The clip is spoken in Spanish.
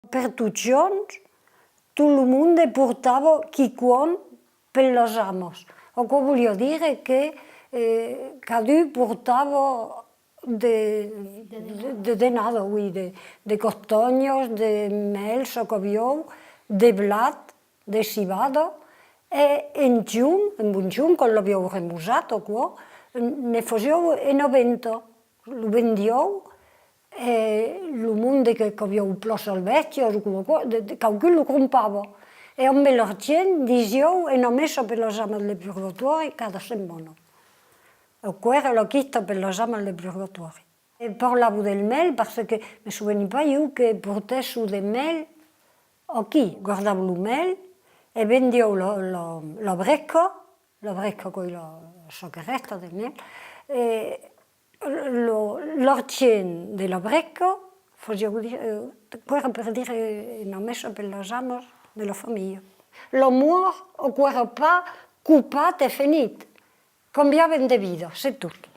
Per tuions, tot lo monde portava quicòm per los amos. Aquò volia dire que cadun portava de denaro, de costonhos, de mel, çò qu'aviou, de blat, de cibada, e en un giun, quan l'aviou remusat aquò, ne fasiou una venta, lo vendiou, e lo monde qu'aviou plos salvètges, quaucun lo comprava. E amb l'argent disiou una messa per los amas del purgatori cada setmana. Aquò era la chista per los amas del purgatori. E parlau del mel, parce que me soveni pas iu que portèssiu de mel aquí. Guardau lo mel e vendiou la brecca, çò che resta del mel, l'argent de la brecca, aquò era per dire una messa per los amas de la famiglia. L'amor, aquò era pas copat e finit, cambiaven de vida, c'est tot.